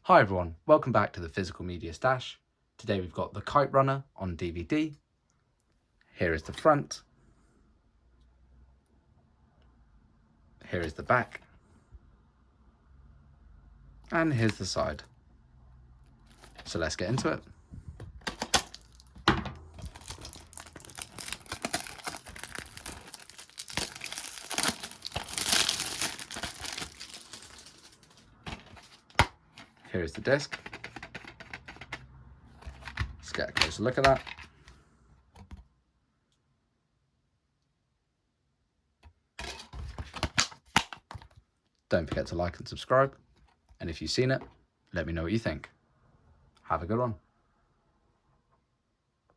Hi everyone, welcome back to the Physical Media Stash. Today we've got the Kite Runner on DVD. Here is the front. Here is the back. And here's the side. So let's get into it. Here is the disc. Let's get a closer look at that. Don't forget to like and subscribe. And if you've seen it, let me know what you think. Have a good one.